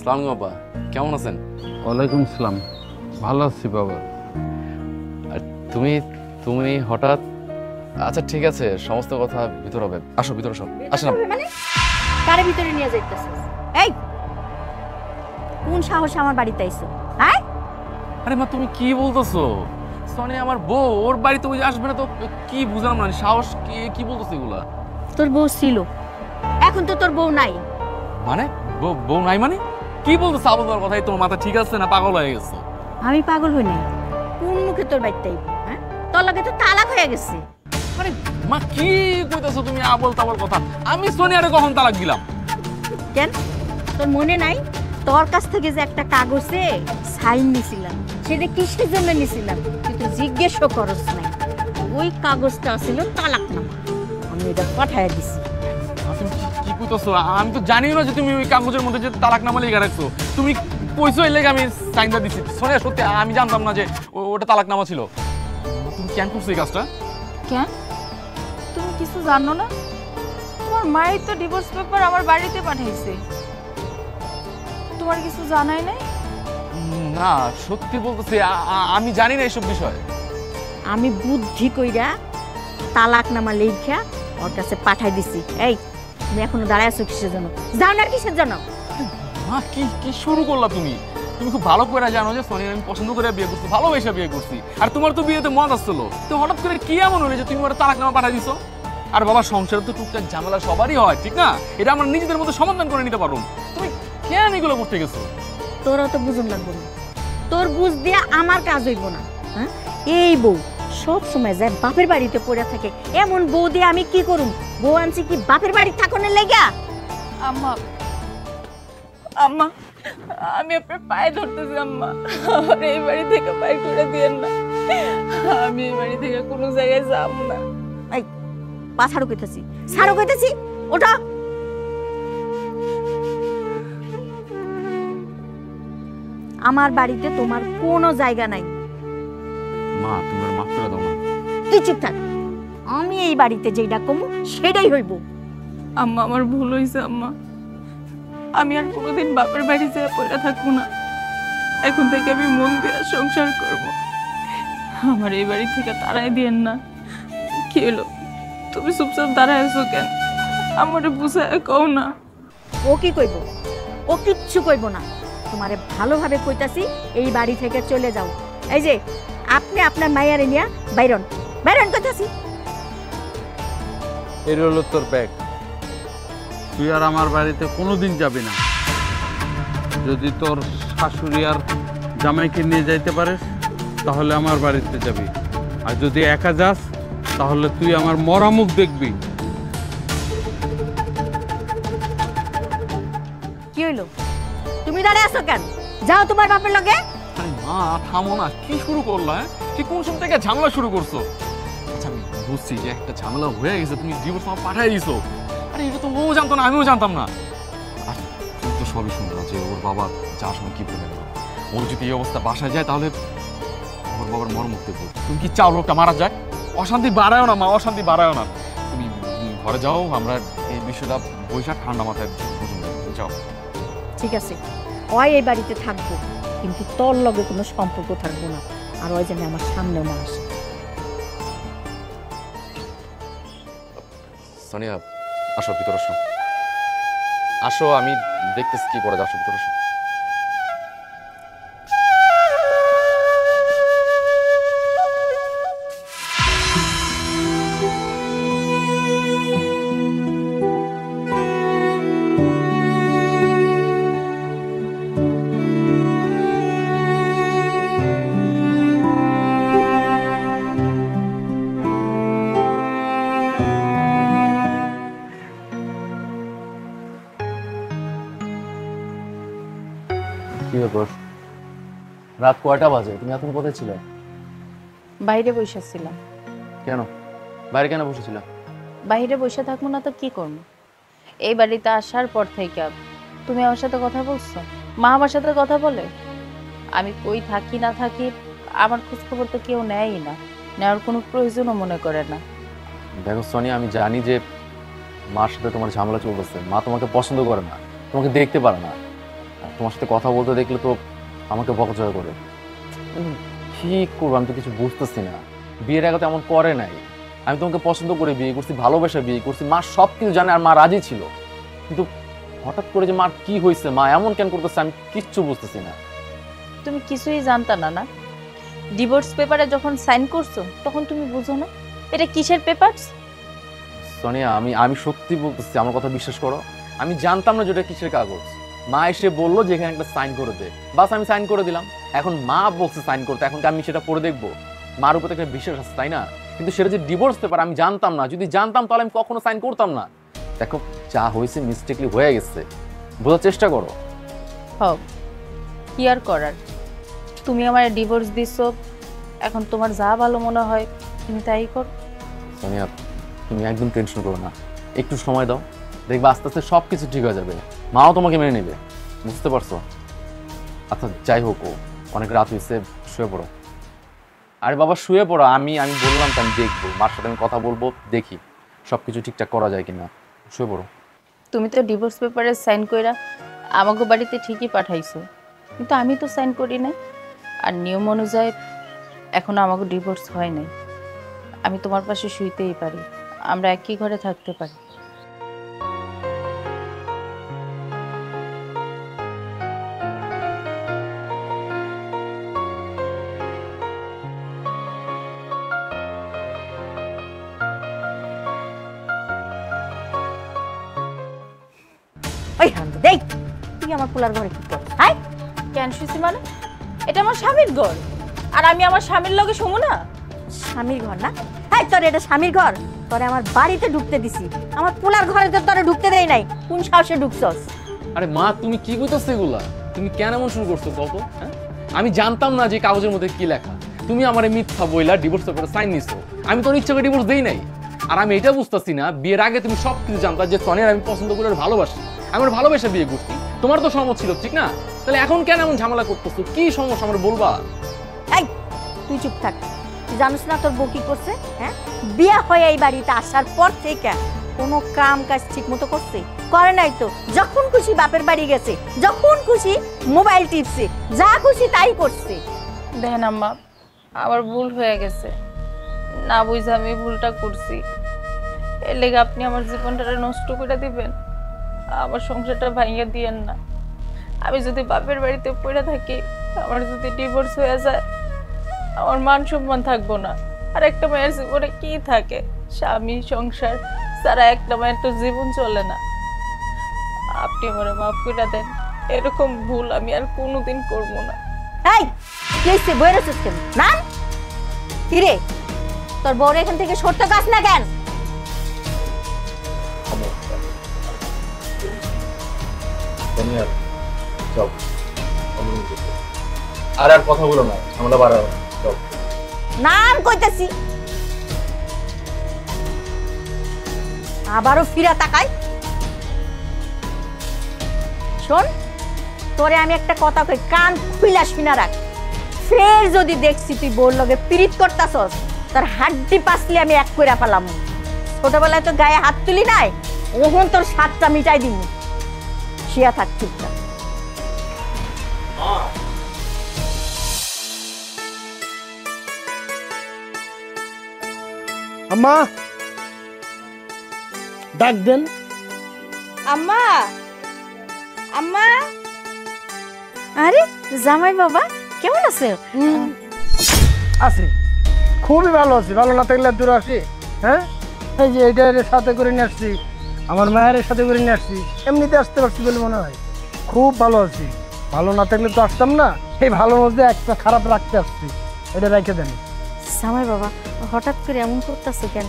সালাম বাবা, কেমন আছেন? ওয়ালাইকুম আসসালাম, ভালো আছি বাবা। আর তুমি তুমি হঠাৎ? আচ্ছা ঠিক আছে, সমস্ত কথা ভিতর হবে, আসো ভিতরে আসো। আসেন। মানে কারে ভিতরে নিয়ে যাইতেছিস? এই কোন সাহসে আমার বাড়িতে আইছো? হ্যাঁ? আরে মা তুমি কি বলতেছো? সনি আমার বউ, ওর বাড়িতে ওই আসবে না তো কি বুঝলাম না, সাহস কি বলতেছো এগুলা? তোর বউ ছিল, এখন তো তোর বউ নাই। মানে বউ নাই মানে কি বলতেছো? আবল তোমার কথাই, তোমার মাথা ঠিক আছে না পাগল হয়ে গেছে? আমি পাগল হই নাই, কোন মুখে তোর বাড়িতে আইব? হ্যাঁ, তোর লাগে তো তালাক হয়ে গেছে। আরে মা কি কইতাছো তুমি আবল তাবল কথা? আমি সোনিয়ারে কখন তালাক দিলাম? কেন তোর মনে নাই তোর কাছ থেকে যে একটা কাগজে সাইন নিছিলাম, সেটা কিসের জন্য নিছিলাম তুই তো জিজ্ঞেসও করস নাই। ওই কাগজটা ছিল তালাকনামা, আমি এটা পাঠাইয়া দিছি। তুমি কি কইতাছো? আমি তো জানি না যে তুমি ওই কাগজের মধ্যে যে তালাকনামা লেখা রাখছো। তুমি কইছো এই লেগে আমি সাইনটা দিছি। সোনিয়া সত্যি আমি জানতাম না যে ওটা তালাকনামা ছিল। তুমি কেন করছো এই কাজটা? কেন তুমি কিছু জানো না? তোমার মায়ের তো ডিভোর্স পেপার আমার বাড়িতে পাঠাইছে, তোমার কিছু জানাই নাই? না সত্যি বলতেছি, আমি জানি না এইসব বিষয়। আমি বুদ্ধি কইরা তালাকনামা লেখা ওর কাছে পাঠাই দিছি। এই তুমি এখনো দাঁড়ায় আছো কিসের জন্য? যাও না কিসের জন্য? মা কি কি শুরু করলা তুমি? তুমি খুব ভালো করে জানো যে সোনিয়া আমি পছন্দ করে বিয়ে করছি, ভালোবেসে বিয়ে করছি। আর তোমার তো বিয়েতে মত আসছিল, তো হঠাৎ করে কি এমন হলো যে তুমি ওটা তালাকনামা পাঠাই দিছো? আর বাবা সংসারে তো টুকটাক ঝামেলা সবারই হয়, ঠিক না? এটা আমরা নিজেদের মধ্যে সমাধান করে নিতে পারবো। তুমি কেন এগুলো করতে গেছো? তোরও তো বুঝুন লাগবো না, তোর বুঝ দিয়া আমার কাজ হইব না। হ্যাঁ, এই বউ সব সময় যায় বাপের বাড়িতে পড়ে থাকে, এমন বউ দিয়ে আমি কি করুম? বউ আনছি কি বাপের বাড়ি থাকনের লেগা? আম্মা আম্মা আমি আপনার পায়ে ধরতেছি আম্মা, আমার এই বাড়ি থেকে বাইর করে দিয়েন না, আমি এই বাড়ি থেকে কোনো জায়গায় যাব না। এই পা ছাড়ো কইতেছি, ছাড়ো কইতেছি, ওটা। আমার বাড়িতে তোমার কোনো জায়গা নাই। মা তুমি আর মাফ করে দাও না। তুই চুপ থাক, আমি এই বাড়িতে যেটা কমু সেটাই হইব। আম্মা আমার ভুল হয়েছে আম্মা, আমি আর কোনোদিন বাপের বাড়ি যেয়ে পড়ে থাকবো না। এখন থেকে আমি মন দিয়ে সংসার করব। আমার এই বাড়ি থেকে তাড়াই দিয়েন না। কি হলো তুমি চুপচাপ দাঁড়ায় আছো কেন? আমারে বুঝায় কও না। ও কি কইব? ও কিচ্ছু কইব না। তোমারে ভালোভাবে কইতাছি, এই বাড়ি থেকে চলে যাও। এই যে আপনি আপনার মাইয়ারে নিয়া বাইরন বাইরন কইতাছি। এর হলো তোর ব্যাগ, তুই আর আমার বাড়িতে কোনোদিন যাবি না। যদি তোর শাশুড়ি আর জামাইকে নিয়ে যাইতে পারিস তাহলে আমার বাড়িতে যাবি, আর যদি একা যাস তাহলে তুই আমার মরা মুখ দেখবি। কি হইলো? তুমি দাঁড়ায় আছো কেন? যাও তোমার বাপের লগে। আরে মা থামো না, কি শুরু করলা? হ্যাঁ কি কোন সময় থেকে ঝামেলা শুরু করছো? আচ্ছা আমি বুঝছি যে একটা ঝামেলা হয়ে গেছে, তুমি ডিভোর্স নামা পাঠাই দিছো। আরে এটা তো ও জানতো না, আমিও জানতাম না। আর তুমি তো সবই শুনলা যে ওর বাবা যাওয়ার সময় কি বলে গেল। ওর যদি এই অবস্থা বাসায় যায় তাহলে ওর বাবার মর্মুখ দেখবো। তুমি কি চাও লোকটা মারা যায়? অশান্তি বাড়ায়ও না মা, অশান্তি বাড়ায়ও না। তুমি ঘরে যাও, আমরা এই বিষয়টা বৈশাখ ঠান্ডা মাথায় বুঝুন যাও। ঠিক আছে, ওই এই বাড়িতে থাকবো, কিন্তু তোর লগে কোনো সম্পর্ক থাকবো না। আর ওই জন্য আমার সামনেও না আসে। সোনিয়া আসো ভিতরে আসো, আসো আমি দেখতেছি কি করে। আসো ভিতরে আসো। কি ব্যাপার, রাত কয়টা বাজে? তুমি এখন কোথায় ছিলে? বাইরে বসেছিলাম। কেন বাইরে কেন বসেছিলাম? বাইরে বসে থাকবো না তো কি করবো? এই বাড়িতে আসার পর থেকে তুমি আমার সাথে কথা বলছো, মা আমার সাথে কথা বলে। আমি কই থাকি না থাকি আমার খোঁজ খবর তো কেউ নেয়ই না, নেওয়ার কোনো প্রয়োজনও মনে করে না। দেখো সোনিয়া, আমি জানি যে মার সাথে তোমার ঝামেলা চলতেছে। মা তোমাকে পছন্দ করে না, তোমাকে দেখতে পারে না। তোমার সাথে কথা বলতে দেখলে তো আমাকে বকজয় করে। কি করবো আমি তো কিছু বুঝতেছি না। বিয়ের আগে তো এমন করে নাই। আমি তোমাকে পছন্দ করে বিয়ে করছি, ভালোবাসা বিয়ে করছি, মা সব কিছু জানে আর মা রাজি ছিল, কিন্তু হঠাৎ করে যে মার কি হয়েছে, মা এমন কেন করতেছে আমি কিচ্ছু বুঝতেছি না। তুমি কিছুই জানতা না না? ডিভোর্স পেপারে যখন সাইন করছো তখন তুমি বুঝো না এটা কিসের পেপারস? সোনিয়া, আমি সত্যি বলতেছি, আমার কথা বিশ্বাস করো, আমি জানতাম না যেটা কিসের কাগজ। মা এসে বললো যে এখানে একটা সাইন করে দে, বাস আমি সাইন করে দিলাম। এখন মা বলছে সাইন করতে, এখন কি আমি সেটা পড়ে দেখবো? মার উপর একটা বিশ্বাস আছে, তাই না? কিন্তু সেটা যে ডিভোর্স পেপার আমি জানতাম না। যদি জানতাম তাহলে আমি কখনো সাইন করতাম না। দেখো, যা হয়েছে মিস্টেকলি হয়ে গেছে, বোঝার চেষ্টা করো। হোক, কি আর করার, তুমি আমার ডিভোর্স দিছো, এখন তোমার যা ভালো মনে হয় তুমি তাই কর। সোনিয়া, তুমি একদম টেনশন করো না, একটু সময় দাও, দেখবে আস্তে আস্তে সব কিছু ঠিক হয়ে যাবে। মাও তোমাকে মেনে নেবে, বুঝতে পারছো? আচ্ছা যাই হোক, অনেক রাত হয়েছে, শুয়ে পড়ো। আরে বাবা শুয়ে পড়ো, আমি বললাম তো আমি দেখবো, মার সাথে আমি কথা বলবো, দেখি সব কিছু ঠিকঠাক করা যায় কিনা। শুয়ে পড়ো। তুমি তো ডিভোর্স পেপারে সাইন কইরা আমাকে বাড়িতে ঠিকই পাঠাইছো, কিন্তু আমি তো সাইন করি নাই। আর নিয়ম অনুযায়ী এখনো আমাকে ডিভোর্স হয় নাই। আমি তোমার পাশে শুইতেই পারি, আমরা একই ঘরে থাকতে পারি। ওই হারামজাদা, দেখ তুই আমার পোলার ঘরে কি কর? হাই, কেন শুইছি মানে? এটা আমার স্বামীর ঘর, আর আমি আমার স্বামীর লগে শুমু না? স্বামীর ঘর না? হাই, তোর এটা স্বামীর ঘর? তোরে আমার বাড়িতে ঢুকতে দিছি, আমার পোলার ঘরে তো তোরে ঢুকতে দেই নাই। কোন সাহসে ঢুকছস? আরে মা, তুমি কি করতেছো এগুলা? তুমি কেন এমন শুরু করছো গল্প? হ্যাঁ, আমি জানতাম না যে কাগজের মধ্যে কি লেখা। তুমি আমার মিথ্যা বইলা ডিভোর্স পেপারে সাইন নিছো। আমি তোর ইচ্ছা করে ডিভোর্স দেই নাই। আর আমি এটা বুঝতেছি না, বিয়ের আগে তুমি সব কিছু জানতা যে সোনিয়ার আমি পছন্দ করে ভালোবাসি, আমার ভালোবেসে বিয়ে করছি, তোমার তো সহমত ছিল, ঠিক না? তাহলে এখন কেন এমন ঝামেলা করতেছো? কি সমস্যা আমার বলবা? এই তুই চুপ থাক। তুই জানিস না তোর বউ কি করছে? হ্যাঁ, বিয়ে হয়ে এই বাড়িতে আসার পর থেকে কোনো কাম কাজ ঠিক মতো করছে? করে নাই তো। যখন খুশি বাপের বাড়ি গেছে, যখন খুশি মোবাইল টিপছে, যা খুশি তাই করছে। দেখেন আম্মা, আমার ভুল হয়ে গেছে, না বুঝে আমি ভুলটা করছি। এর লেগে আপনি আমার জীবনটা নষ্ট করে দিবেন, আমার সংসারটা ভাঙিয়ে দিয়েন না। আমি যদি বাপের বাড়িতে পড়ে থাকি, আমার যদি ডিভোর্স হয়ে যায়, আমার মান সম্মান থাকবো না। আর একটা মায়ের জীবনে কি থাকে? স্বামী, সংসার ছাড়া একটা মায়ের তো জীবন চলে না। আপনি আমার মাফ করে দেন, এরকম ভুল আমি আর কোনোদিন করবো না। এই কি হইছে? বইরে আছিস কেন? না কি রে, তোর বউর এখান থেকে সরতে কাজ না কেন? আর কথা বলো না, ঝামেলা বাড়াবো না। নাম কইতাছি, আবারও ফিরা তাকাই। শোন, তোরে আমি একটা কথা কই, কান খুইলা শুনা রাখ। ফের যদি দেখছি তুই বোর লগে পিরিত করতাছস, তোর হাড্ডি পাসলি আমি এক কইরা পেলাম। ছোটবেলায় তো গায়ে হাত তুলি নাই, ওহন তোর সাতটা মিটাই দিমু। শিয়া থাক চুপচাপ। আম্মা, ডাক দেন। আম্মা, আম্মা। আরে জামাই বাবা, কেমন আছে? আছি, খুবই ভালো আছি। ভালো না থাকলে দূর আসি? হ্যাঁ, এই যে এটা সাথে করে নিয়ে আসছি, আমার মায়ের সাথে করে নিয়ে আসছি। এমনিতে আসতে পারছি বলে মনে হয়। খুব ভালো আছি। ভালো না থাকলে তো আসতাম না। এই ভালোর মধ্যে একটা খারাপ রাখতে আসছি, এটা রেখে দেন। জামাই বাবা, হঠাৎ করে এমন করতেছো কেন?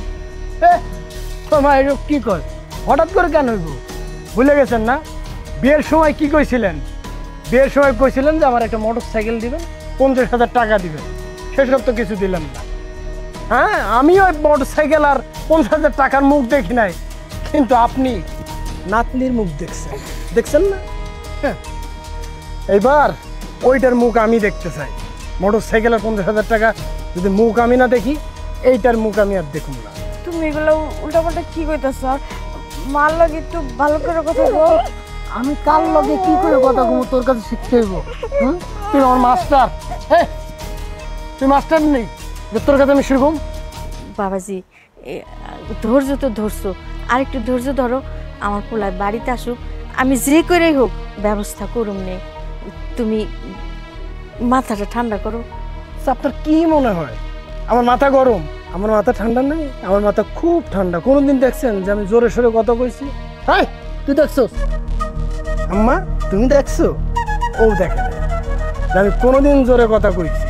তোমার এসব কি কর? হঠাৎ করে কেন হইব? ভুলে গেছেন না বিয়ের সময় কি কইছিলেন? বিয়ের সময় কইছিলেন যে আমার একটা মোটর সাইকেল দিবেন, 50,000 টাকা দিবেন। সেসব তো কিছু দিলেন না। হ্যাঁ, আমি ওই মোটর সাইকেল আর 50,000 টাকার মুখ দেখি নাই, কিন্তু আপনি নাতনির মুখ দেখছেন, দেখছেন না? হ্যাঁ, এইবার ওইটার মুখ আমি দেখতে চাই। মোটর সাইকেল আর 50,000 টাকা যদি মুখ আমি না দেখি, এইটার মুখ আমি আর দেখুন না। তুমি এগুলো উল্টাপাল্টা কি কইতাছ? মার লাগে একটু ভালো করে কথা বল। আমি কার লগে কি করে কথা কমু তোর কাছে শিখতে হইব? তুই আমার মাস্টার, তুই মাস্টার নেই যে তোর কাছে আমি শিখুম? বাবাজি ধৈর্য তো ধরছো, আর একটু ধৈর্য ধরো। আমার পোলার বাড়িতে আসুক, আমি যে করেই হোক ব্যবস্থা করুম নে। তুমি মাথাটা ঠান্ডা করো। আপনার কি মনে হয় আমার মাথা গরম? আমার মাথা ঠান্ডা নেই, আমার মাথা খুব ঠান্ডা। কোনোদিন দেখছেন যে আমি জোরে সোরে কথা কইছি? হ্যাঁ, তুই দেখছো? আম্মা তুমি দেখছো? ও দেখে নাই যে আমি কোনোদিন জোরে কথা কইছি।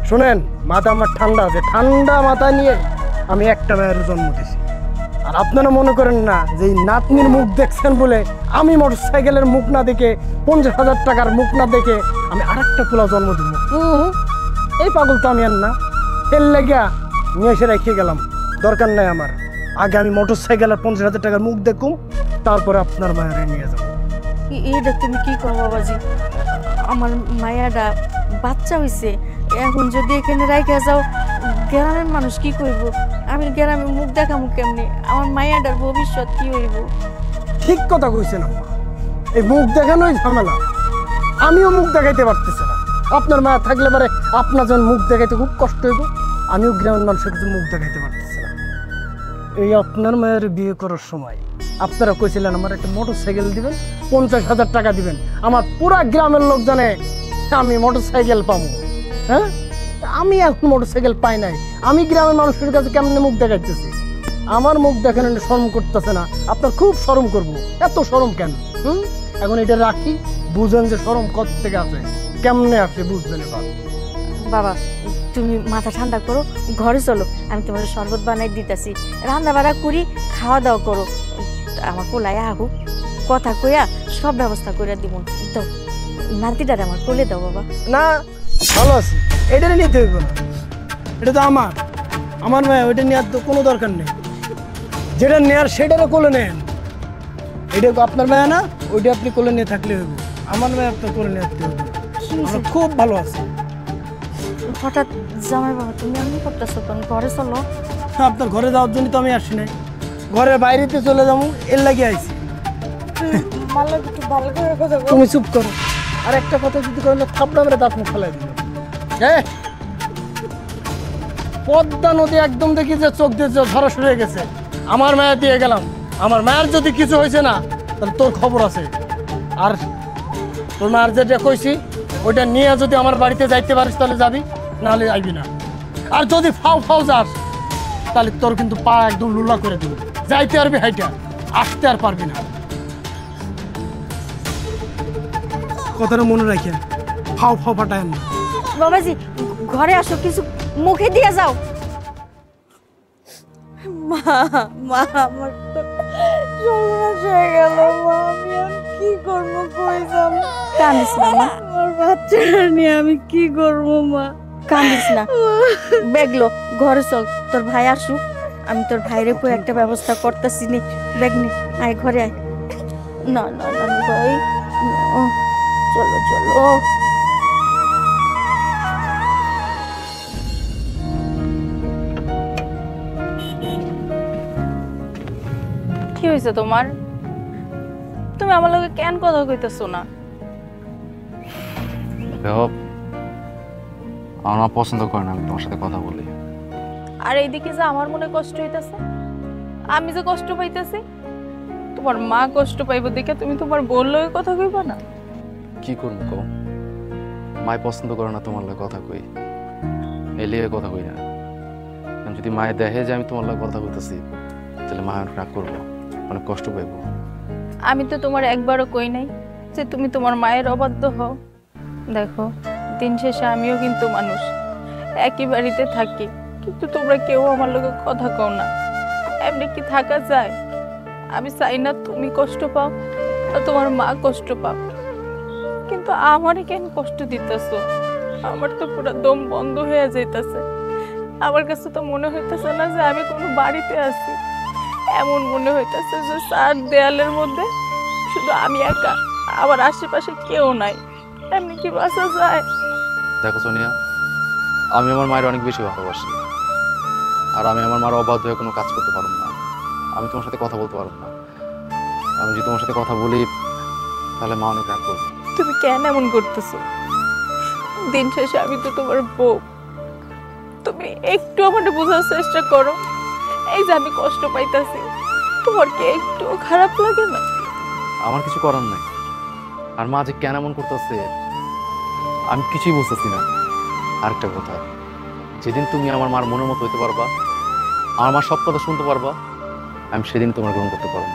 শোনেন, মাথা আমার ঠান্ডা আছে, ঠান্ডা মাথা নিয়ে আমি একটা মেয়ের জন্ম দিছি। আর আপনারা মনে করেন না যে এই নাতনির মুখ দেখছেন বলে আমি মোটরসাইকেলের মুখ না দেখে 50,000 টাকার মুখ না দেখে আমি আরেকটা পোলা জন্ম দিব। এই পাগল তো আমি আর না, তেল লেগা নিয়ে এসে রেখে গেলাম। দরকার নাই আমার। আগে আমি মোটরসাইকেলের 50,000 টাকার মুখ দেখুম, তারপরে আপনার মায়ের নিয়ে যাবো। এটা তুমি কি করো বাবাজি? আমার মায়াটা বাচ্চা হইছে, এখন যদি এখানে রাইখা যাও গ্রামের মানুষ কি করব? আমি গ্রামে মুখ দেখামু কেমনি? আমার মায়াটার ভবিষ্যৎ কি হইব? ঠিক কথা কইছেন আম্মা, এই মুখ দেখানোই ঝামেলা। আমিও মুখ দেখাইতে পারতেছি না। আপনার মায়া থাকলে পারে আপনার যখন মুখ দেখাইতে খুব কষ্ট হইব, আমিও গ্রামের মানুষের কাছে মুখ দেখাইতে পারতেছি না। এই আপনার মায়ের বিয়ে করার সময় আপনারা কইছিলেন আমার একটা মোটরসাইকেল দিবেন, 50,000 টাকা দিবেন। আমার পুরা গ্রামের লোক জানে আমি মোটরসাইকেল পাবো। হ্যাঁ, আমি এখন মোটরসাইকেল পাই নাই। আমি গ্রামের মানুষের কাছে কেমনে মুখ দেখাইতেছি? আমার মুখ দেখানো শরম করতেছে না? আপনার খুব শরম করবো। এত শরম কেন? এখন এটা রাখি, বুঝেন যে শরম কত থেকে আসে, কেমনে আসে বুঝবেন এবার। বাবা তুমি মাথা ঠান্ডা করো, ঘরে চলো, আমি তোমার শরবত বানাই দিতেছি। রান্না বাড়া করি, খাওয়া দাওয়া করো। আমার কোলায় আহুক, কথা কইয়া সব ব্যবস্থা করে দিব। তো নাতিটারে আমার কোলে দাও বাবা। না, ভালো আছি। এটা নিতে হইব না, এটা তো আমার মেয়ে। ওইটা নেওয়ার তো কোনো দরকার নেই। যেটা নেয়ার সেটারও কোলে নেন। এটা আপনার মেয়ে না, ওইটা আপনি কোলে নিয়ে থাকলে হইব। আমার মেয়ে আপনার কোলে নিয়ে থাকতে হইব। আমরা খুব ভালো আছি। হঠাৎ জামাই বাবা তুমি এমনি করতেছো কেন? ঘরে চলো। আপনার ঘরে যাওয়ার জন্য তো আমি আসি নাই, ঘরের বাইরেতে চলে যাবো এর লাগে আইছি। তুমি চুপ করো। আর একটা কথা যদি করলে থাপড়া মেরে দাঁত মুখ ফেলাই দিল। হ্যাঁ, পদ্মা নদী একদম দেখি যে চোখ দিয়ে ধরা সরে গেছে। আমার মায়া দিয়ে গেলাম, আমার মায়ের যদি কিছু হয়েছে না তাহলে তোর খবর আছে। আর তোর মায়ের যেটা কইছি ওইটা নিয়ে যদি আমার বাড়িতে যাইতে পারিস তাহলে যাবি, নাহলে আইবি না। আর যদি ফাও যাস তাহলে তোর কিন্তু পা একদম লুলা করে দিব। যাইতে পারবি হাইটা, আসতে আর পারবি না। কথাটা মনে রাখেন, ফাও ফাটায় না। বাবাজি ঘরে আসো, কিছু মুখে দিয়ে যাও। মা মা আমার তো সর্বনাশ হয়ে গেল মা। আমি আর কি করবো? কই যাব? কান্দিস না মা, আমার বাচ্চাটা নিয়ে আমি কি করবো মা? কান্দিস না, বেগলো ঘরে চল, তোর ভাই আসুক, আমি তোর ভাইরে কই একটা ব্যবস্থা করতেছি। নি ব্যাগ নে, আয় ঘরে আয়। না না না ভাই, চলো চলো। কি হয়েছে তোমার? তুমি আমার লগে কেন কথা কইতেছো না? আমার পছন্দ করে না আমি তোমার সাথে কথা বলি। আর এইদিকে যে আমার মনে কষ্ট হইতাছে, আমি যে কষ্ট পাইতেছি, তোমার মা কষ্ট পাইব দেখে তুমি তোমার বোন লগে কথা কইবা না? কি করবো কও? মায় পছন্দ করে না তোমার লগে কথা কই, এলিয়ে কথা কই না। যদি মায়ে দেখে যে আমি তোমার লগে কথা কইতেছি তাহলে মা রাগ করবো, অনেক কষ্ট পাইব। আমি তো তোমার একবারও কই নাই যে তুমি তোমার মায়ের অবাধ্য হও। দেখো, দিন শেষে আমিও কিন্তু মানুষ, একই বাড়িতে থাকি, কিন্তু তোমরা কেউ আমার লগে কথা কও না। এমনি কি থাকা যায়? আমি চাই না তুমি কষ্ট পাও আর তোমার মা কষ্ট পাও, কিন্তু আমারই কেন কষ্ট দিতেছো? আমার তো পুরো দম বন্ধ হয়ে যাইতেছে। আমার কাছে তো মনে হইতেছে না যে আমি কোনো বাড়িতে আছি, এমন মনে হইতেছে যে চার দেয়ালের মধ্যে শুধু আমি একা, আমার আশেপাশে কেউ নাই। এমনি কি বাঁচা যায়? দেখো সোনিয়া, আমি আমার মায়ের অনেক বেশি ভালোবাসি, আর আমি আমার মার অবাধ্য হয়ে কোনো কাজ করতে পারব না। আমি তোমার সাথে কথা বলতে পারব না। আমি যদি তোমার সাথে কথা বলি তাহলে মা অনেক রাগ করবে। তুমি কেন এমন করতেছো? দিন শেষে আমি তো তোমার বউ। তুমি একটু আমাকে বোঝার চেষ্টা করো। এই যে আমি কষ্ট পাইতাছি, তোমার কি একটু খারাপ লাগে না? আমার কিছু করার নাই। আর মা যে কেন এমন করতেছে আমি কিছুই বুঝতেছি না। আরেকটা কথা, যেদিন তুমি আমার মার মনের মতো হইতে পারবা, আমার মার সব কথা শুনতে পারবা, আমি সেদিন তোমার গ্রহণ করতে পারবো।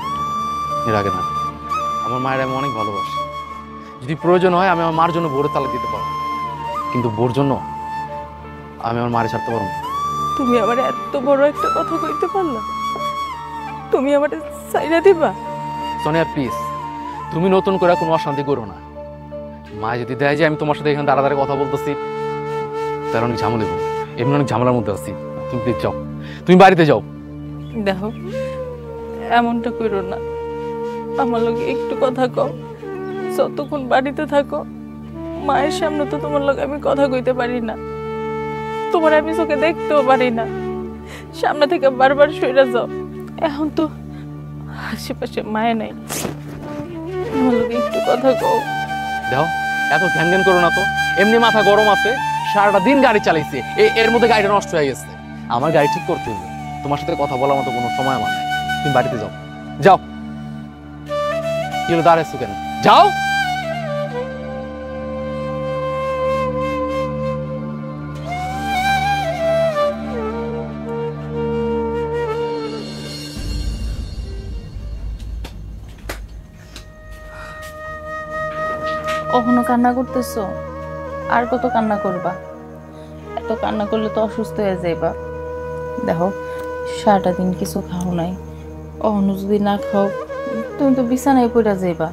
এর আগে না। আমার মায়ের আমি অনেক ভালোবাসি। যদি প্রয়োজন হয় আমি আমার মার জন্য বোরে তালাক দিতে পারবো, কিন্তু বোর জন্য আমি আমার মারে ছাড়তে পারবো না। তুমি আমার এত বড় একটা কথা কইতে পারলা? তুমি আমার সাইরা দিবা? সোনিয়া প্লিজ, তুমি নতুন করে কোনো অশান্তি করো না। মা যদি দেয় যে আমি তোমার সাথে এখানে দাঁড়া কথা বলতেছি, তাহলে অনেক ঝামেলা দেবো। এমনি অনেক ঝামেলার মধ্যে আছি। তুমি প্লিজ যাও, তুমি বাড়িতে যাও। দেখো, এমনটা করো না। আমার লগে একটু কথা কও। যতক্ষণ বাড়িতে থাকো, মায়ের সামনে তো তোমার লগে আমি কথা কইতে পারি না। তোমার আমি চোখে দেখতেও পারি না। সামনে থেকে বারবার সইরা যাও। এখন তো আশেপাশে মায়ে নাই। আমার লগে একটু কথা কও। দেখো, এত ঘ্যান ঘ্যান করো না তো। এমনি মাথা গরম আছে, সারাটা দিন গাড়ি চালাইছে, এর মধ্যে গাড়িটা নষ্ট হয়ে গেছে। আমার গাড়ি ঠিক করতে হবে। তোমার সাথে কথা বলার মতো কোনো সময় আমার নাই। তুমি বাড়িতে যাও, যাও। কি হলো, দাঁড়াইছো কেন? যাও। কখনো কান্না করতেছো? আর কত কান্না করবা? এত কান্না করলে তো অসুস্থ হয়ে যাইবা। দেখো, সারাটা দিন কিছু খাও নাই। অহনো যদি না খাও, তুমি তো বিছানায় পড়া যাইবা।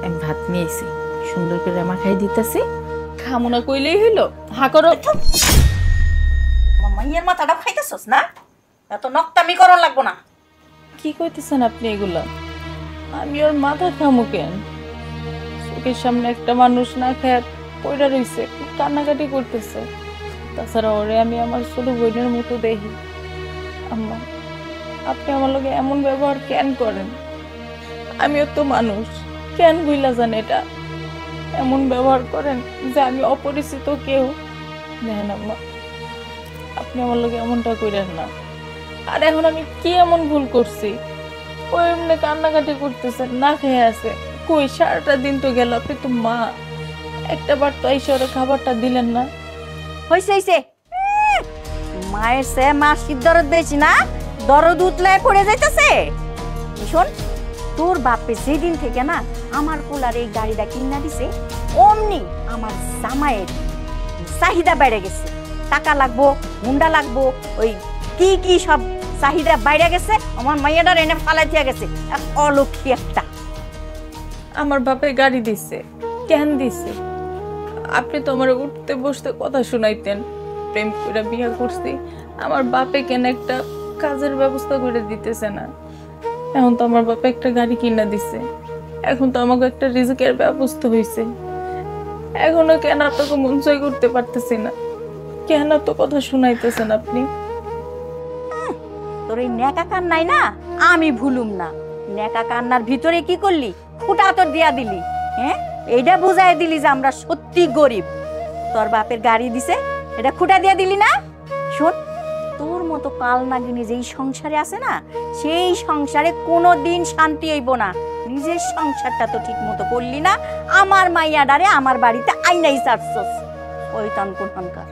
আমি ভাত নিয়েছি, সুন্দর করে আমার খাই দিতেছি। খামো না কইলেই হইলো। হা করো। মাইয়ের মাথাটা খাইতেছস না? এত নক্তামি করা লাগবো না। কি কইতেছেন আপনি এগুলা? আমি ওর মাথা খামো কেন? চোখের সামনে একটা মানুষ না খেয়ে পয়রা রইছে, কান্নাকাটি করতেছে। তাছাড়া ওরে আমি আমার ছোট বোনের মতো দেখি। আম্মা, আপনি আমার লগে এমন ব্যবহার কেন করেন? আমিও তো মানুষ, কেন ভুইলা যান এটা? এমন ব্যবহার করেন যে আমি অপরিচিত কেউ। দেখেন আম্মা, আপনি আমার লগে এমনটা করেন না। আর এখন আমি কি এমন ভুল করছি? ও এমনি কান্নাকাটি করতেছে, না খেয়ে আছে। কই, সারাটা দিন তো গেল। আপনি তো মা, একটা বার তো এসে ওরা খাবারটা দিলেন না। হইছে হইছে, মায়ের সে মাসির দরদ বেশি না? দরদ উতলায় পড়ে যাইতেছে। শোন, তোর বাপে যেদিন থেকে না আমার পোলার এই গাড়িটা কিনা দিছে, অমনি আমার জামাইয়ের চাহিদা বেড়ে গেছে। টাকা লাগবো, হুন্ডা লাগবো, ওই কি কি সব চাহিদা বাইরে গেছে। আমার মাইয়াটার এনে ফালাই দিয়ে গেছে, এক অলক্ষী একটা। আমার বাপে গাড়ি দিছে, কেন দিছে? আপনি তো আমার উঠতে বসতে কথা শুনাইতেন। প্রেম করে বিয়ে করছি, আমার বাপে কেন একটা কাজের ব্যবস্থা করে দিতেছে না? এখন তো আমার বাপে একটা গাড়ি কিনা দিছে, এখন তো আমাকে একটা রিজিকের ব্যবস্থা হয়েছে। এখনো কেন আপনাকে মন জয় করতে পারতেছি না? কেন তো কথা শুনাইতেছেন আপনি? তোর এই নেকা কান্নাই না আমি ভুলুম না। নেকা কান্নার ভিতরে কি করলি? ফুটা তোর দিয়া দিলি। হ্যাঁ, এইটা বুঝাই দিলি যে আমরা সত্যি গরিব। তোর বাপের গাড়ি দিছে, এটা খুঁটা দিয়া দিলি না? শোন, তোর মতো কাল নাগিনী যেই সংসারে আছে না, সেই সংসারে কোনোদিন শান্তি হইব না। নিজের সংসারটা তো ঠিক মতো করলি না। আমার মাইয়াডারে আমার বাড়িতে আইনাই চাচ্ছস। ওই তনকার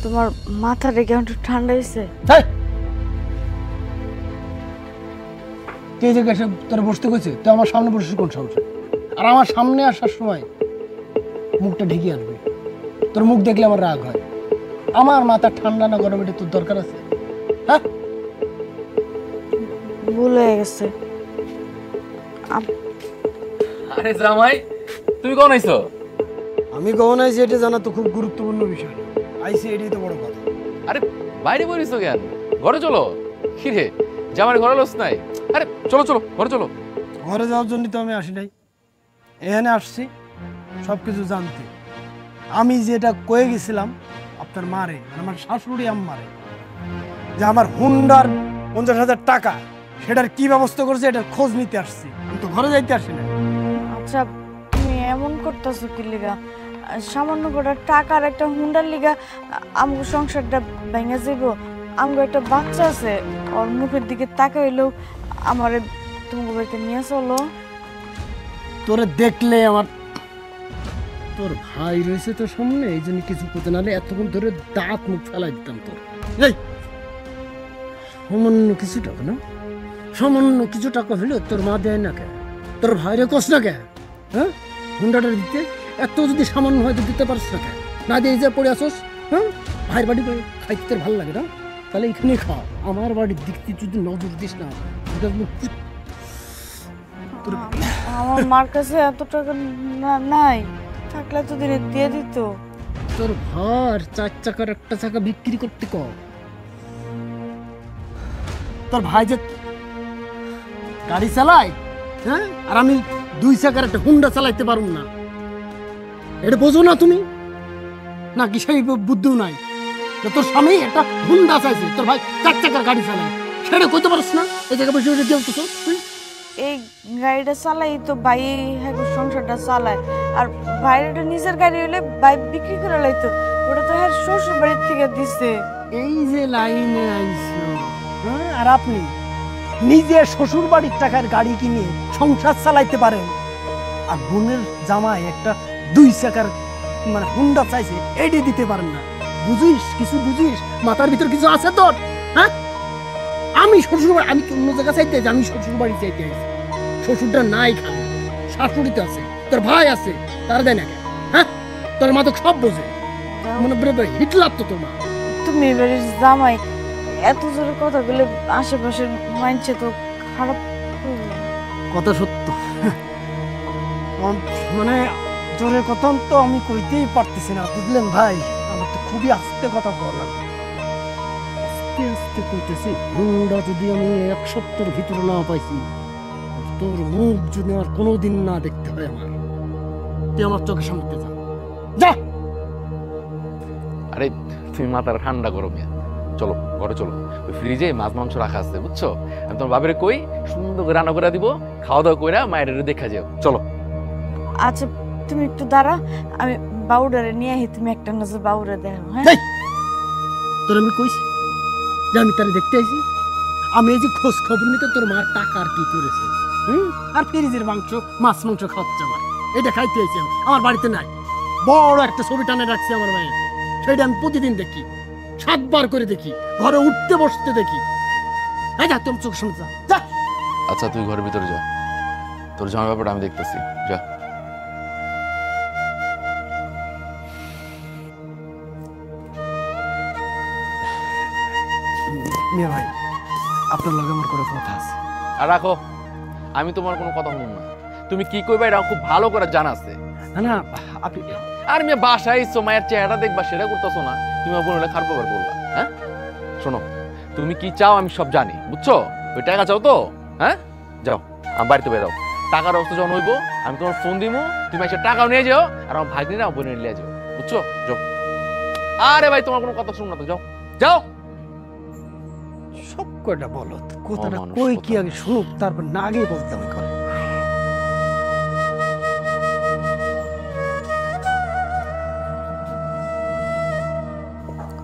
তোমার মাথা রেখে একটু ঠান্ডা হয়েছে? কে জায়গায় এসে তোরা বসতে কইছে? তুই আমার সামনে বসিস কোন সাহসে? আর আমার সামনে আসার সময় মুখটা ঢেকে আসবে। তোর মুখ দেখলে আমার রাগ হয়। আমার মাথা ঠান্ডা না গরম, এটা তোর দরকার আছে? হ্যাঁ, ভুল হয়ে গেছে। আরে জামাই, তুমি কখন আইছো? আমি কখন আইছি এটা জানা তো খুব গুরুত্বপূর্ণ বিষয়। আইসি, এটাই তো বড় কথা। আরে বাইরে বলিছো কেন? ঘরে চলো। কি রে, জামাই ঘরে লোস নাই? আরে চলো চলো, ঘরে চলো। ঘরে যাওয়ার জন্য তো আমি আসি নাই, এখানে আসছি সব কিছু জানতে। আমি যেটা কয়ে গেছিলাম আপনার মারে, আমার শাশুড়ি আম্মারে, যে আমার হুন্ডার 50,000 টাকা সেটার কি ব্যবস্থা করছে এটার খোঁজ নিতে আসছি, আমি তো ঘরে যাইতে আসি না। আচ্ছা তুমি এমন করতেছো কি লিগা? সামান্য কটা টাকার একটা হুন্ডার লিগা আমগো সংসারটা ভেঙে যাইব? আমগো একটা বাচ্চা আছে, ওর মুখের দিকে তাকাইলেও আমারে তোমাকে বাড়িতে নিয়ে চলো। তোরে দেখলে আমার, তোর ভাই রয়েছে তোর সামনে, এই জন্য কিছু করতে নাহলে এতক্ষণ ধরে দাঁত মুখ ফেলাই দিতাম তোর। এই সামান্য কিছু টাকা না, সামান্য কিছু টাকা হইলে তোর মা দেয় না কে? তোর ভাইরে কষ্ট না কে? হ্যাঁ, হুন্ডাটা দিতে এত যদি সামান্য হয়তো দিতে পারছ না কে? না দিয়ে যে পড়ে আসোস, হ্যাঁ? ভাইয়ের বাড়ি খাইতে তোর ভালো লাগে না? তাহলে এখানে খা, আমার বাড়ির দিক থেকে যদি নজর দিস না তোর। আমার মার কাছে এত টাকা নাই, থাকলে তো দিনে দিয়ে দিত। তোর ভার 4 চাকার একটা চাকা বিক্রি করতে কর। তোর ভাই যে গাড়ি চালায়, হ্যাঁ, আর আমি 2 চাকার একটা হুন্ডা চালাইতে পারুম না, এটা বোঝো না তুমি? না কি সেই বুদ্ধিও নাই? তোর স্বামী একটা হুন্ডা চাইছে, তোর ভাই 4 চাকার গাড়ি চালায়, সেটা কইতে পারছ না? এই জায়গা বসে বসে দেবতো তুই। এই গাড়িটা চালাই তো ভাই, হ্যাঁ সংসারটা চালায়। আর ভাইয়ের নিজের গাড়ি হলে ভাই বিক্রি করে লাইতো, ওটা তো হ্যাঁ শ্বশুর বাড়ির থেকে দিছে। এই যে লাইনে আইছো, হ্যাঁ, আর আপনি নিজে শ্বশুর বাড়ির টাকার গাড়ি কিনে সংসার চালাইতে পারেন, আর বোনের জামাই একটা 2 চাকার মানে হুন্ডা চাইছে, এটি দিতে পারেন না। বুঝিস কিছু, বুঝিস? মাথার ভিতর কিছু আছে তোর? হ্যাঁ, আমি শ্বশুর বাড়ি, আমি কি অন্য জায়গা চাইতে? আমি শ্বশুর বাড়ি চাইতে আইছি। শ্বশুরটা নাই, খালি শাশুড়িতে আছে, তোর ভাই আছে, তার দেয় না কেন? হ্যাঁ, তোর মা তো সব বোঝে, মনে করে হিটলার তো তোর মা। তুমি এবারে জামাই এত জোরে কথা বলে আশেপাশের মানছে তো খারাপ করবে। কথা সত্য, মানে জোরের কথা তো আমি কইতেই পারতেছি না, বুঝলেন ভাই? আমার তো খুবই আস্তে কথা বলা লাগে, আস্তে আস্তে কইতেছি। হুন্ডা যদি আমি 1 সপ্তাহের ভিতরে না পাইছি, তোর মুখ যদি আর কোনোদিন না দেখতে হয় আমার, তুই আমার চোখের সামনে যা, যা। আরে তুমি মাথাটা ঠান্ডা করো মিয়া, চলো ঘরে চলো, ওই ফ্রিজে মাছ মাংস রাখা আছে বুঝছো, আমি তোমার বাবারে কই সুন্দর করে রান্না করে দিব, খাওয়া দাওয়া কইরা মায়ের দেখা যাও, চলো। আচ্ছা তুমি একটু দাঁড়া, আমি বাউডারে নিয়ে আহি, তুমি একটা নজর বাউরে দেখো। হ্যাঁ, এই, তোর আমি কইছি যে আমি তারে দেখতে আইছি? আমি এই যে খোঁজ খবর নিতে তোর মার টাকা আর কি করেছে, আর ফ্রিজের মাংস মাছ মাংস খাওয়াচ্ছে আমার, এটা খাইতে আইছি আমি, আমার বাড়িতে নাই। বড় একটা ছবি টানে রাখছি আমার মায়ের, সেটা আমি প্রতিদিন দেখি, 7 বার করে দেখি, ঘরে উঠতে বসতে দেখি। এই যা, তোর চোখ শুনতে যা। আচ্ছা তুই ঘরের ভিতরে যা, তোর জামার ব্যাপারটা আমি দেখতেছি, যা। মিয়া ভাই, আপনার লগে আমার করে কথা আছে। আর রাখো, আমি তোমার কোনো কথা শুনুন না, তুমি কি কইবা এটা খুব ভালো করে জানা আছে। না না, আপনি আর মেয়ে বাসায় এসছো, মায়ের চেহারা দেখবা সেটা করতেছো না, তুমি আমার বোনের খারাপ ব্যবহার করবা। হ্যাঁ শোনো, তুমি কি চাও আমি সব জানি, বুঝছো? ওই টাকা চাও তো, হ্যাঁ যাও আমার বাড়িতে বেরাও, টাকার অবস্থা যখন হইবো আমি তোমার ফোন দিব, তুমি এসে টাকাও নিয়ে যাও, আর আমার ভাগ্নিরা আমার বোনের নিয়ে যাও, বুঝছো? যাও। আরে ভাই তোমার কোনো কথা শুন না তো, যাও যাও। সব কয়টা বলো, কথাটা অমানুষ কই কথা। কি আগে শুনুক, তারপর না আগে বলতে আমি করে।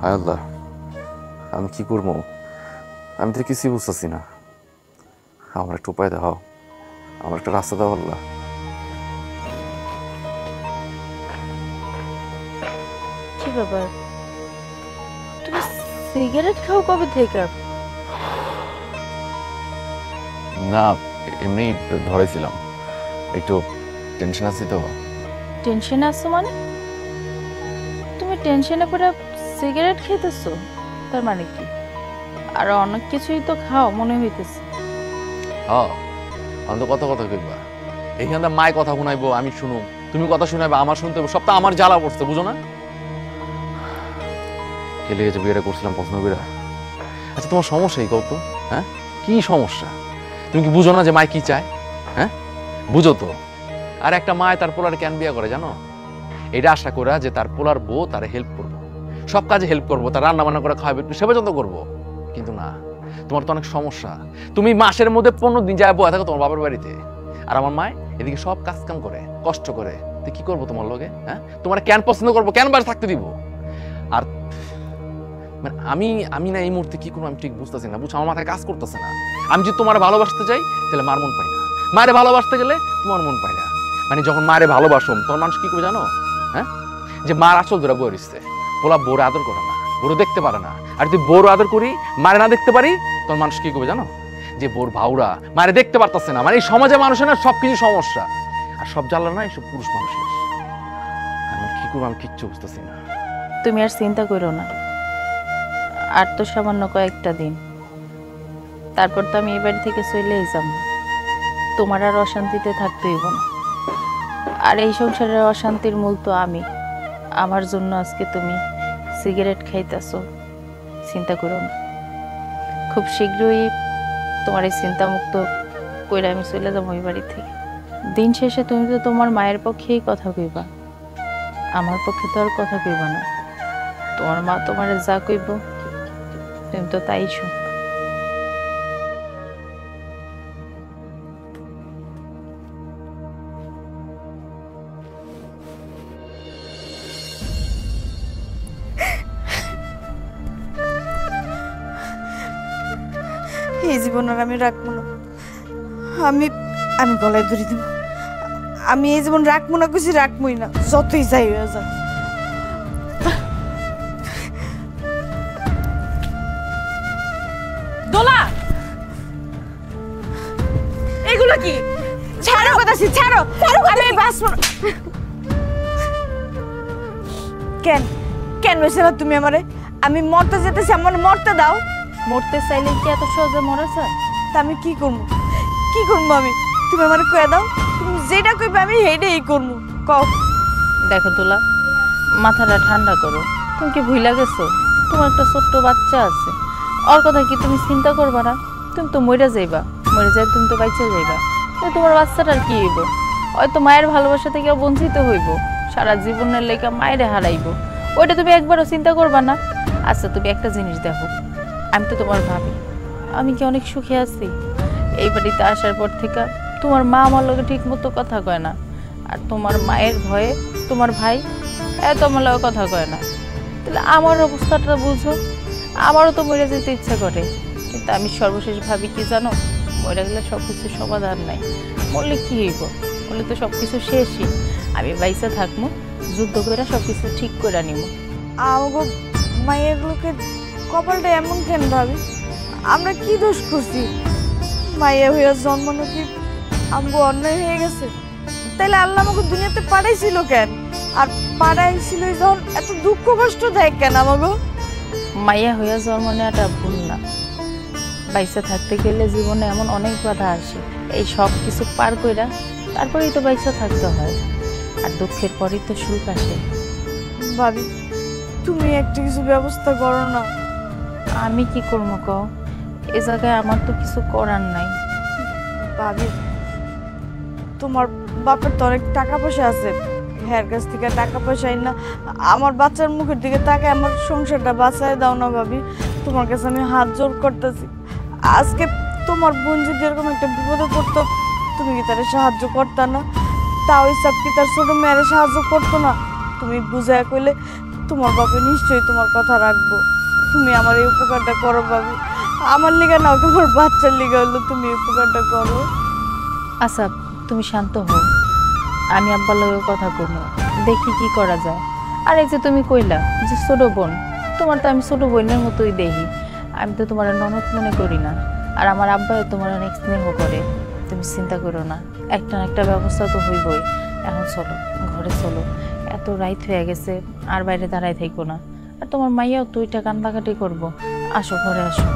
হায় আল্লাহ, আমি কি করবো? আমি তো কিছুই বুঝতেছি না, আমার একটা উপায় দাও, আমার একটা রাস্তা দাও আল্লাহ। কি ব্যাপার, তুমি সিগারেট খাও কবে থেকে? না এমনি ধরেছিলাম, একটু টেনশন আছে তো। টেনশনে আছো মানে? তুমি টেনশনে করে সিগারেট খেতেছো, তার মানে কি? আর অনেক কিছুই তো খাও মনে হইতেছে। হ্যাঁ আমি তো কথা কথা কইবা, এইখান থেকে মায় কথা শুনাইবো আমি শুনুম, তুমি কথা শুনাইবা আমার শুনতে হবে, সবটা আমার জ্বালা পড়ছে, বুঝো না? খেলে গেছে বিয়েটা করছিলাম পছন্দ করে। আচ্ছা তোমার সমস্যা এই কত? হ্যাঁ কি সমস্যা? তুমি কি বুঝো না যে মায় কি চায়? হ্যাঁ বুঝো তো। আর একটা মায় তার পোলার কেন বিয়ে করে জানো? এটা আশা করে যে তার পোলার বউ তার হেল্প করবো, সব কাজে হেল্প করবো, তার রান্না বান্না করে খাওয়াবে, একটু সেবা যত্ন করবো। কিন্তু না, তোমার তো অনেক সমস্যা। তুমি মাসের মধ্যে 15 দিন যায় বয়া থাকো তোমার বাবার বাড়িতে, আর আমার মায় এদিকে সব কাজ কাম করে, কষ্ট করে। তো কি করবো তোমার লগে? হ্যাঁ, তোমার কেন পছন্দ করবো, কেন বাইরে থাকতে দিব? আর মানে আমি না এই মুহূর্তে কি করবো আমি ঠিক বুঝতেছি না, বুঝছো? আমার মাথায় কাজ করতেছে না। আমি যদি তোমার ভালোবাসতে চাই তাহলে মার মন পাই না, মায়ের ভালোবাসতে গেলে তোমার মন পাই না। মানে যখন মারে ভালোবাসো তখন মানুষ কি করে জানো? হ্যাঁ, যে মার আসল ধরা বই দিচ্ছে, বলা বড় আদর করে না, বড় দেখতে পারে না। আর যদি বড় আদর করি মারে না দেখতে পারি তখন মানুষ কি করবে জানো? যে বোর ভাউরা মারে দেখতে পারতেছে না। মানে এই সমাজে মানুষের না সবকিছু সমস্যা, আর সব জ্বালা না এইসব পুরুষ মানুষের। আমি কি করবো আমি কিচ্ছু বুঝতেছি না। তুমি আর চিন্তা করো না, আর তো সামান্য কয়েকটা দিন, তারপর তো আমি এই বাড়ি থেকে চলেই যাব। তোমার আর অশান্তিতে থাকতে হইব না। আর এই সংসারের অশান্তির মূল তো আমি। আমার জন্য আজকে তুমি সিগারেট খাইতেছো, চিন্তা করো না। খুব শীঘ্রই তোমার এই চিন্তামুক্ত কইরা আমি চলে যাবো ওই বাড়ি থেকে। দিন শেষে তুমি তো তোমার মায়ের পক্ষেই কথা কইবা, আমার পক্ষে তো আর কথা কইবা না। তোমার মা তোমার যা কইব তুমি তো তাই শুন। এই জীবন আর আমি রাখবো না। আমি আমি গলায় ধরে দেব। আমি এই জীবন রাখবো না, কিছু রাখবোই না, যতই যাই হয়ে যাক। দোলা, এগুলো কি? ছাড়ো কথা, ছাড়ো ছাড়ো, আমি বাঁচবো না। কেন কেন বলছো না তুমি আমারে? আমি মরতে যেতেছি, আমার মরতে দাও। মরতে চাইলে কি এত সহজে মরা যায়? তা আমি কি করবো? কি করবো আমি? তুমি আমারে কয়ে দাও, তুমি যেটা কইবে আমি সেইটাই করবো। কও। দেখো দোলা, মাথাটা ঠান্ডা করো। তুমি কি ভুইলা গেছো তোমার একটা ছোট্ট বাচ্চা আছে? ওর কথা কি তুমি চিন্তা করবা না? তুমি তো মরে যাইবা, মরে যাই তুমি তো বাইচে যাইবা। তোমার বাচ্চাটার কি হইব? হয়তো মায়ের ভালোবাসা থেকে বঞ্চিত হইব, সারা জীবনের লেখা মায়ের হারাইব। ওইটা তুমি একবারও চিন্তা করবা না? আচ্ছা তুমি একটা জিনিস দেখো, আমি তো তোমার ভাবি, আমি কি অনেক সুখে আছি? এই বাড়িতে আসার পর থেকে তোমার মা আমার লগে ঠিক মতো কথা কয় না, আর তোমার মায়ের ভয়ে তোমার ভাই এত আমার লগে কথা কয় না। তাহলে আমার অবস্থাটা বুঝো, আমারও তো মরে যেতে ইচ্ছা করে, কিন্তু আমি সর্বশেষ ভাবি কি জানো? মরে গেলে সব কিছু সমাধান নাই, মরলে কি হইব? বলে তো সব কিছু শেষই। আমি বাইসা থাকবো, যুদ্ধ করে সব কিছু ঠিক করে নিব। আমাগো মায়েরগুলোকে কপালটা এমন কেন ভাবি? আমরা কি দোষ করছি? মায়ের হয়ে জন্মানো কি আমগো অন্যায় হয়ে গেছে? তাইলে আল্লাহ আমাকে দুনিয়াতে পাঠাইছিল কেন? আর পাঠাইছিল যখন এত দুঃখ কষ্ট দেয় কেন আমাগো? মাইয়া হইয়া জন্ম নেওয়াটা ভুল না। বাইসা থাকতে গেলে জীবনে এমন অনেক বাধা আসে, এই সব কিছু পার কইরা তারপরেই তো বাইসা থাকতে হয়। আর দুঃখের পরেই তো সুখ আসে। ভাবি তুমি একটা কিছু ব্যবস্থা করো না। আমি কি করবো কও? এ জায়গায় আমার তো কিছু করার নাই। ভাবি তোমার বাপের তো অনেক টাকা পয়সা আছে, হ্যার কাছ থেকে টাকা পয়সা না আমার বাচ্চার মুখের দিকে তাকায় আমার সংসারটা বাঁচায় দাও না ভাবি। তোমার কাছে আমি হাত জোর করতেছি। আজকে তোমার বোন যদি এরকম একটা বিপদে পড়তো, তুমি কি তারা সাহায্য করতা না? তাও হিসাব কি তার ছোট মেয়েরে সাহায্য করতো না? তুমি বুঝায় কইলে তোমার বাপে নিশ্চয়ই তোমার কথা রাখবো। তুমি আমার এই উপকারটা করো ভাবি, আমার লিগা নাও, তোমার বাচ্চার লিগা হলো তুমি এই উপকারটা করো। আচ্ছা তুমি শান্ত হও, আমি আব্বার লগে কথা কইবো, দেখি কি করা যায়। আর এই যে তুমি কইলা যে ছোট বোন, তোমার তো আমি ছোট বোনের মতোই দেখি, আমি তো তোমার ননদ মনে করি না। আর আমার আব্বাও তোমার অনেক স্নেহ করে, তুমি চিন্তা করো না, একটা না একটা ব্যবস্থা তো হইবই। এখন চলো ঘরে চলো, এত রাইত হয়ে গেছে, আর বাইরে দাঁড়াই থাকবো না। আর তোমার মাইয়াও তো ওইটা কান্দাকাটি করবো। আসো ঘরে আসো।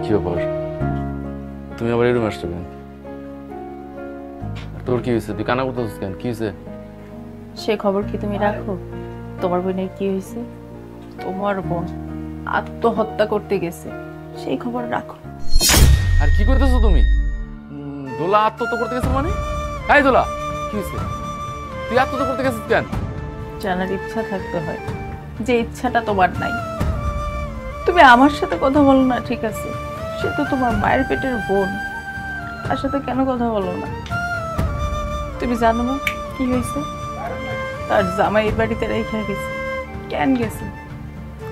কি ব্যাপার, তুমি আবার এরকম আসছো কেন? তোর কি হয়েছে? তুই কান্না করতেছিস কেন? কি হয়েছে? সে খবর কি তুমি রাখো? তোমার বোনের কি হয়েছে? তোমার বোন আত্মহত্যা করতে গেছে, সেই খবর রাখো। আর কি করতেছো তুমি? দোলা আত্মহত্যা করতে গেছে মানে? এই দোলা, কি হয়েছে? তুই আত্মহত্যা করতে গেছিস কেন? জানার ইচ্ছা থাকতে হয়, যে ইচ্ছাটা তোমার নাই। তুমি আমার সাথে কথা বলো না, ঠিক আছে, সে তো তোমার মায়ের পেটের বোন, তার সাথে কেন কথা বলো না? তুমি জানো না কি হয়েছে? তার জামাই এই বাড়িতে রেখে গেছে। কেন গেছে?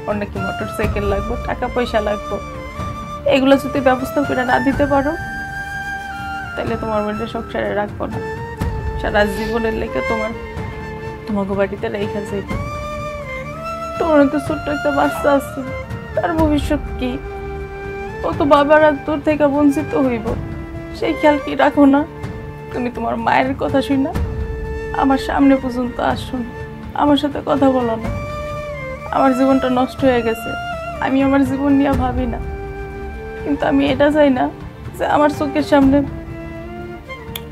ওর নাকি মোটর সাইকেল লাগবে, টাকা পয়সা লাগবে, এগুলো যদি ব্যবস্থা করে না দিতে পারো তাহলে তোমার মধ্যে সংসারে রাখবো না, সারা জীবনের লেগে তোমাকে বাড়িতে রেখে যাইবে। তোমার তো ছোট্ট একটা বাচ্চা আছে, তার ভবিষ্যৎ কি? ও তো বাবার আর তোর থেকে বঞ্চিত হইব, সেই খেয়াল কি রাখো না? তুমি তোমার মায়ের কথা শুনা আমার সামনে পর্যন্ত আসো না, আমার সাথে কথা বলো না। আমার জীবনটা নষ্ট হয়ে গেছে, আমি আমার জীবন নিয়ে ভাবি না, কিন্তু আমি এটা চাই না যে আমার চোখের সামনে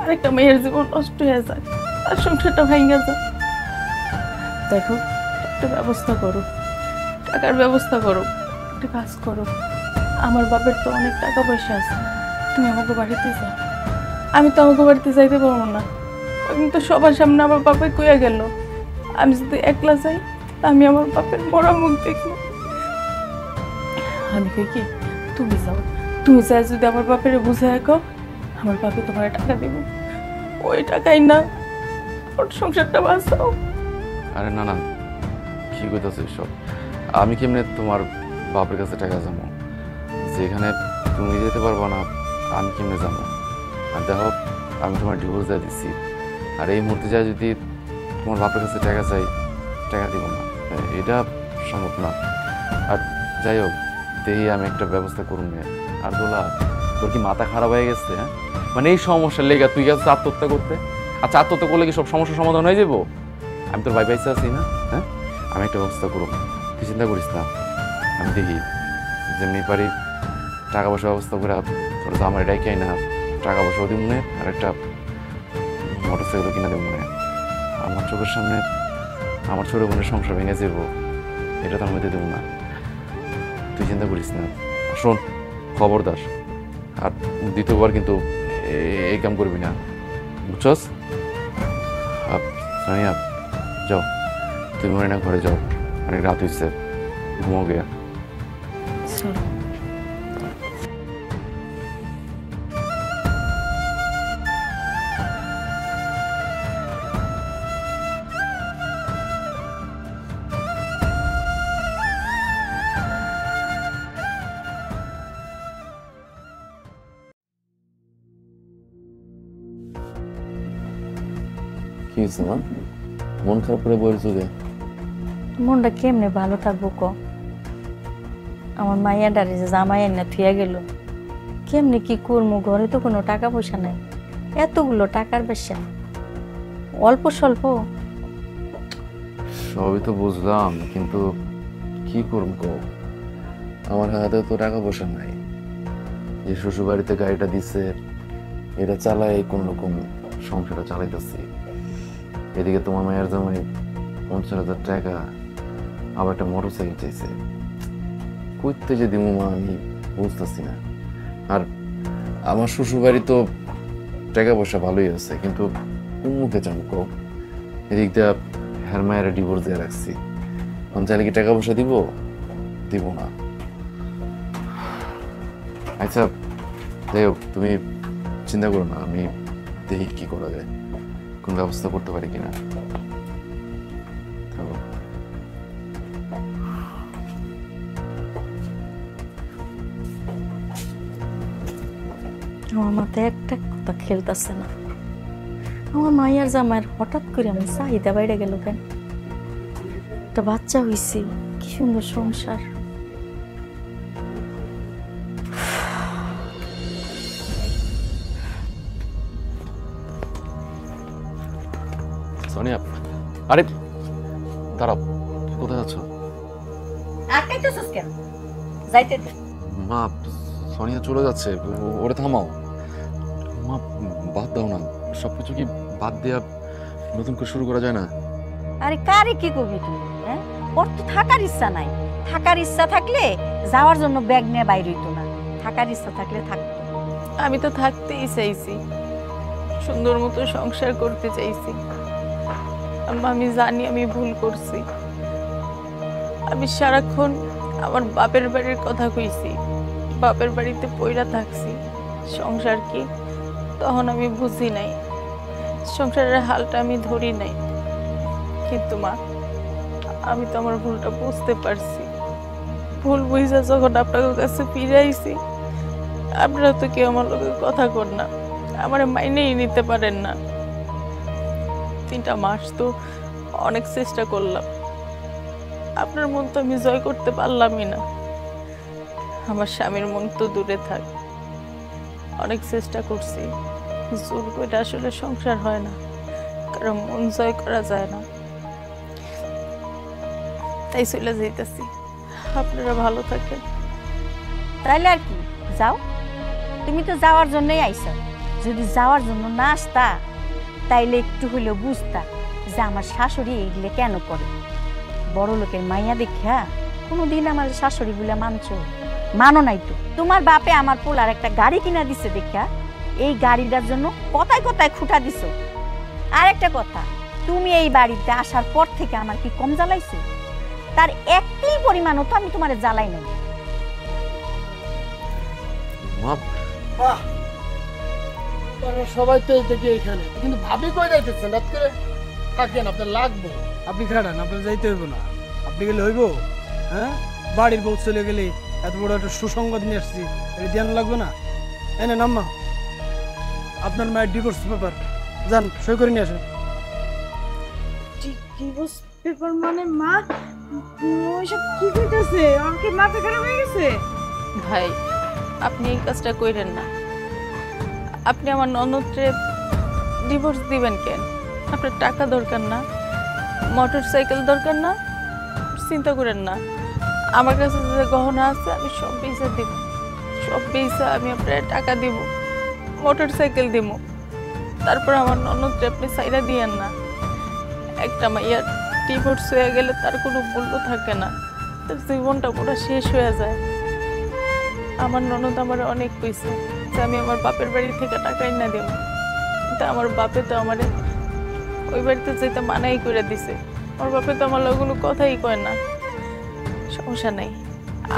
আরেকটা মেয়ের জীবন নষ্ট হয়ে যায়, আর সংসারটা ভেঙে যায়। দেখো, একটা ব্যবস্থা করো, টাকার ব্যবস্থা করো, একটা কাজ করো। আমার বাপের তো অনেক টাকা পয়সা আছে, তুমি আমাকে বাড়িতে যাও। আমি তো আমাকে বাড়িতে যাইতে পারবো না, ওই কিন্তু সবার সামনে আমার বাপে কইয়া গেল আমি যদি একলা যাই আমি আমার বাপের মরা মুখ দেখবো। আমি কই কি, তুমি যাও, তুমি যাই যদি আমার বাপের বুঝে রাখো, আমার বাপে তোমার টাকা দেবো, ওই টাকাই না ওর সংসারটা বাঁচাও। আরে না না, কি কইতাছিস সব? আমি কেমনে তোমার বাপের কাছে টাকা যাবো? যেখানে তুমি যেতে পারবো না আমি কেমনে যাবো? আর দেখো, আমি তোমার ডিভোর্স দিয়ে দিচ্ছি, আর এই মুহূর্তে যাই যদি তোমার বাপের কাছে টাকা চাই, টাকা দিব না, এটা সম্ভব না। আর যাই হোক, দেখি আমি একটা ব্যবস্থা করুন। আর দোলা, তোর কি মাথা খারাপ হয়ে গেছে? হ্যাঁ, মানে এই সমস্যার লেগে তুই গেছিস আত্মহত্যা করতে? আচ্ছা, আত্মহত্যা করলে কি সব সমস্যার সমাধান হয়ে যাবো? আমি তোর ভাই পাইছে আছি না? হ্যাঁ, আমি একটা ব্যবস্থা করব, তুই চিন্তা করিস না। আমি দেখি যেমনি পারি টাকা পয়সা ব্যবস্থা করে তোর জামাই ডাইকাই না টাকা পয়সাও দিব মনে, আর একটা মোটর সাইকেল কিনা দেব মনে। আমার চোখের সামনে আমার ছোটো বোনের সংসার ভেঙে যাবো, এটা তো আমি মধ্যে দেবো না, তুই চিন্তা করিস না। শোন, খবরদার, আর দ্বিতীয়বার কিন্তু এই কাম করবি না, বুঝছস? সানিয়া, যাও, তুই মনে না ঘরে যাও, অনেক রাত হয়েছে, ঘুমাও গিয়া। কি হয়েছে মা? মন খারাপ করে বলছো যে? মনটা কেমনে ভালো থাকবো ক? আমার মাইয়া ডারে যে জামাই না থুয়া গেল, কেমনে কি করবো? ঘরে তো কোনো টাকা পয়সা নাই, এতগুলো টাকার বেশা অল্প স্বল্প। সবই তো বুঝলাম, কিন্তু কি করব? আমার হাতে তো টাকা পয়সা নাই, যে শ্বশুর বাড়িতে গাড়িটা দিছে এটা চালাই কোন রকম সংসারটা চালাইতেছি। এদিকে তোমার মায়ের জামাই 50,000 টাকা, আবার একটা মোটর সাইকেল চাইছে, কইতে যে দিব মা আমি বুঝতেছি না। আর আমার শ্বশুর বাড়ি তো টাকা পয়সা ভালোই আছে, কিন্তু কোন মুখে যাবো কও? এদিক দিয়ে হ্যার মায়ের ডিভোর্স দিয়ে রাখছি, আমি চাইলে কি টাকা পয়সা দিব না। আচ্ছা যাই হোক, তুমি চিন্তা করো না, আমি দেখি কি করা যায়, কোন ব্যবস্থা করতে পারি কিনা। আমার মাথায় একটা কথা খেলতেছে না, আমার মাইয়ার জামাইয়ের হঠাৎ করে আমার চাহিদা বাইরে গেল কেন? একটা বাচ্চা হয়েছে, কি সুন্দর সংসার। সোনিয়া, আরে দাঁড়াও, কোথায় যাচ্ছ? আটকাইতেছিস কেন? যাইতে দে। মা, সোনিয়া চলে যাচ্ছে, ওরে থামাও। মা, বাদ দাও না, সবকিছু কি বাদ দেয়া নতুন করে শুরু করা যায় না? আরে কারে কি করবি তুই? হ্যাঁ, ওর তো থাকার ইচ্ছা নাই। থাকার ইচ্ছা থাকলে যাওয়ার জন্য ব্যাগ নিয়ে বাইরে হইতো না, থাকার ইচ্ছা থাকলে থাকতো। আমি তো থাকতেই চাইছি, সুন্দর মতো সংসার করতে চাইছি। আম্মা আমি জানি আমি ভুল করছি। আমি সারাক্ষণ আমার বাপের বাড়ির কথা কইছি, বাপের বাড়িতে পইরা থাকছি। সংসার কি তখন আমি বুঝি নাই, সংসারের হালটা আমি ধরি নাই। কিন্তু মা, আমি তো আমার ভুলটা বুঝতে পারছি। ভুল বুঝা যখন আপনাদের কাছে ফিরে আইছি, আপনারা তো কেউ আমার লোকে কথা কর না, আমার মাইনেই নিতে পারেন না। 3টা মাস তো অনেক চেষ্টা করলাম, আপনার মন তো আমি জয় করতে পারলামই না। আমার স্বামীর মন তো দূরে থাক, অনেক চেষ্টা করছি, জোর করে আসলে সংসার হয় না, কারণ মন জয় করা যায় না। তাই চলে যাইতেছি, আপনারা ভালো থাকেন। তাইলে আর কি, যাও। তুমি তো যাওয়ার জন্যই আইছো। যদি যাওয়ার জন্য না আসতা, তাইলে একটু হইলেও বুঝতা যে আমার শাশুড়ি এগুলো কেন করে। বড় লোকের মাইয়া দেখা কোনোদিন আমার শাশুড়ি গুলা মানছো? মানো নাই তো। তোমার বাপে আমার পোলার একটা গাড়ি কিনা দিছে দেখা এই গাড়িটার জন্য কথায় কথায় খুঁটা দিছো। আর একটা কথা, তুমি এই বাড়িতে আসার পর থেকে আমার কি কম জ্বালাইছো? তার একটি পরিমাণও তো আমি তোমারে জ্বালাই নাই। মা, বাহ, আপনারা সবাই তো দেখি এখানে, কিন্তু ভাবি কই যাইতেছেন? রাত করে থাকেন, আপনার লাগবো। আপনি খাড়ান, আপনার যাইতে হইব না। আপনি গেলে হইব? হ্যাঁ, বাড়ির বউ চলে গেলে এত বড় একটা সুসংবাদ নিয়ে আসছি, এটা ধ্যান লাগবে না? এনে নাম্মা, আপনার মায়ের ডিভোর্স পেপার, যান সই করে নিয়ে আসেন। ডিভোর্স পেপার মানে? মা ওইসব কি কইতাছে? আমাকে মাথা খারাপ হয়ে গেছে? ভাই, আপনি এই কাজটা কইরেন না। আপনি আমার ননদরে ডিভোর্স দিবেন কেন? আপনার টাকা দরকার না, মোটর সাইকেল দরকার না, চিন্তা করেন না। আমার কাছে যে গহনা আছে আমি সব বেচে দিব, সব বেচে আমি আপনার টাকা দিব, মোটর সাইকেল দিব। তারপর আমার ননদরে আপনি সাইডা দিয়েন না। একটা মাইয়ার ডিভোর্স হয়ে গেলে তার কোনো মূল্য থাকে না, তার জীবনটা পুরো শেষ হয়ে যায়। আমার ননদ আমার অনেক কইছে যে আমি আমার বাপের বাড়ি থেকে টাকা না দেব, কিন্তু আমার বাপে তো আমার ওই বাড়িতে যেতে মানাই করে দিছে। আমার বাপে তো আমার কোনো কথাই কয় না। সমস্যা নাই,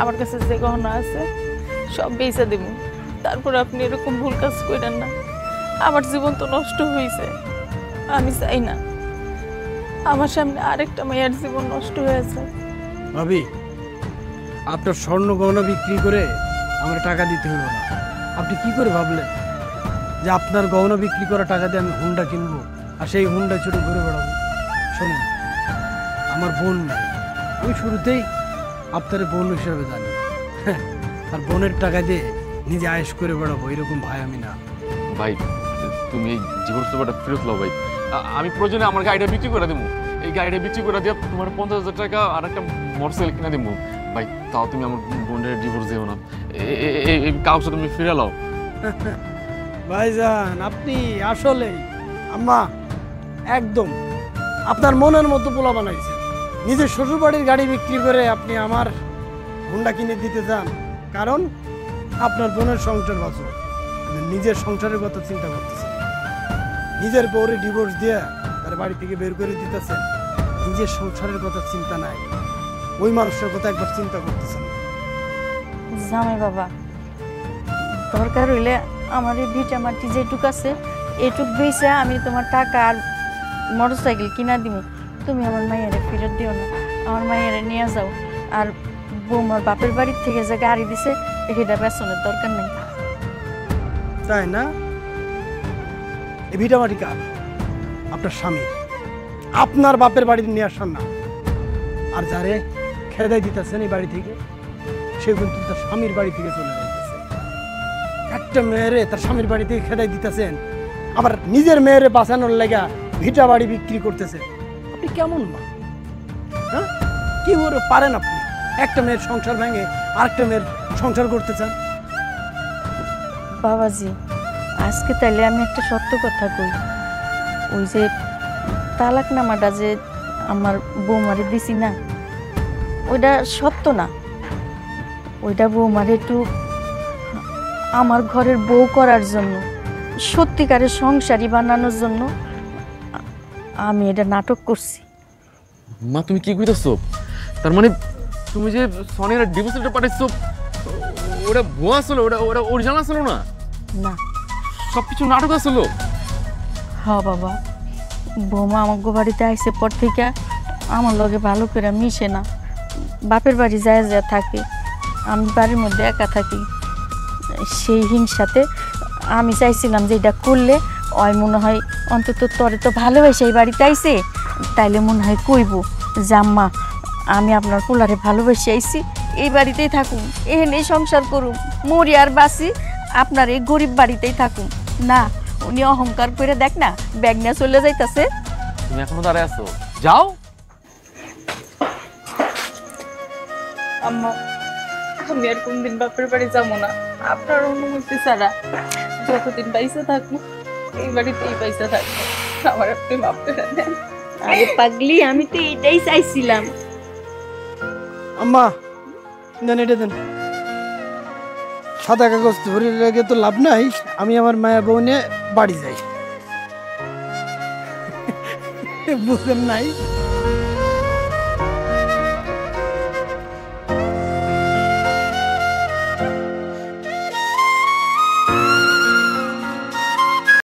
আমার কাছে যে গহনা আছে সব বেচে দেব। তারপর আপনি এরকম ভুল কাজ করেন না। আমার জীবন তো নষ্ট হয়েছে, আমি চাই না আমার সামনে আরেকটা মেয়ের জীবন নষ্ট হয়েছে। ভাবি, আপনার স্বর্ণ গহনা বিক্রি করে আমার টাকা দিতে হইব না। আপনি কি করে ভাবলেন যে আপনার গহনা বিক্রি করা টাকা দিয়ে আমি হুন্ডা কিনবো আর সেই হুন্ডা চুরি ঘুরে বেড়াবো? শুনুন, আমার বোন নাই, আমি শুরুতেই আপনার বোন হিসেবে জানি। হ্যাঁ, আর বোনের টাকা দিয়ে নিজে আয়েশ করে বেড়াবো এরকম ভাই আমি না। ভাই তুমি এই ডিভোর্স পেপারটা ফেরত নাও ভাই। আমি প্রয়োজনে আমার গাড়িটা বিক্রি করে দেবো, এই গাড়িটা বিক্রি করে দিয়ে তোমার 50,000 টাকা আর একটা মোটরসাইকেল কিনে দেবো ভাই। তাও তুমি আমার বোনের ডিভোর্স দিও না, এই কাগজটা তুমি ফিরে লাও। ভাইজান, আপনি আসলে আম্মা একদম আপনার মনের মতো পোলা বানাইছেন। নিজের শ্বশুরবাড়ির গাড়ি বিক্রি করে আপনি আমার হুন্ডা কিনে দিতে চান, কারণ আপনার বোনের সংসার বাঁচো, নিজের সংসারের কথা চিন্তা করতেছেন। নিজের বউরে ডিভোর্স দিয়ে তার বাড়ি থেকে বের করে দিতেছেন, নিজের সংসারের কথা চিন্তা নাই, ওই মানুষের কথা একবার চিন্তা করতেছেন। জামাই বাবা, দরকার হইলে আমার এই ভিটা মাটি যেটুক আছে এটুক বেচে আমি তোমার টাকা আর মোটর সাইকেল কিনা দিব। তুমি আমার মাইয়ারে ফেরত দিও না, আমার মাইয়ারে নিয়ে যাও। আর বৌমার বাপের বাড়ির থেকে যে গাড়ি দিছে এটা বেচনের দরকার নেই। তাই না? এই ভিটামাটি কার? আপনার স্বামীর, আপনার বাপের বাড়িতে নিয়ে আসার না। আর যারে খেদাই দিতেছেন এই বাড়ি থেকে, সে কিন্তু তার স্বামীর বাড়ি থেকে চলে যাইতেছে। একটা মেয়েরে তার স্বামীর বাড়ি থেকে খেদাই দিতেছেন, আবার নিজের মেয়েরে বাঁচানোর লেগা ভিটা বাড়ি বিক্রি করতেছে। আপনি কেমন মা? হ্যাঁ, কি করে পারেন আপনি একটা মেয়ের সংসার ভেঙে আরেকটা মেয়ের সংসার করতে চান? বাবাজি, আজকে তাইলে আমি একটা সত্য কথা কই। ওই যে তালাকনামাটা যে আমার বৌমারে দিছি না, ওইটা সত্য না। ওইটা বৌমারে একটু আমার ঘরের বউ করার জন্য সত্যিকারের সংসারী বানানোর জন্য আমি এটা নাটক করছি। মা তুমি কি কইতাছো? তার মানে তুমি যে সনির ডিভোর্স লেটার পাঠাইছো ওটা ভুয়া ছিল, ওটা ওটা অরিজিনাল ছিল না? না। সবকিছু নাটক ছিল। হ্যাঁ বাবা, বৌমা আমাকে বাড়িতে আইসে পর থেকে আমার লগে ভালো করে মিশে না, বাপের বাড়ি যায় যায় থাকে, আমি বাড়ির মধ্যে একা থাকি। সেই হিংসাতে আমি চাইছিলাম যে এটা করলে ওই মনে হয় অন্তত তরে তো ভালোবাসে এই বাড়িতে আইসে, তাইলে মনে হয় কইব জাম্মা আমি আপনার পোলারে ভালোবেসে আইছি, এই বাড়িতেই থাকুন, এখানেই সংসার করুন, মরি আর বাসি আপনার এই গরিব বাড়িতেই থাকুন। না, উনি অহংকার করে দেখ না ব্যাগ নিয়ে চলে যাইতাছে। তুমি এখনো দাঁড়ায় আছো, যাও। আম্মা আমি আর কোনদিন বাপের বাড়ি যাবো না আপনার অনুমতি ছাড়া। যতদিন পয়সা থাকবো এই বাড়িতেই পয়সা থাকবো, আমার আপনি মাপ করে দেন। আরে পাগলি, আমি তো এটাই চাইছিলাম। আম্মা দেন, এটা দেন। সাদা কাগজ ধরে রেখে তো লাভ নাই, আমি আমার মায়া বউ নিয়ে বাড়ি যাই। বুঝেন নাই?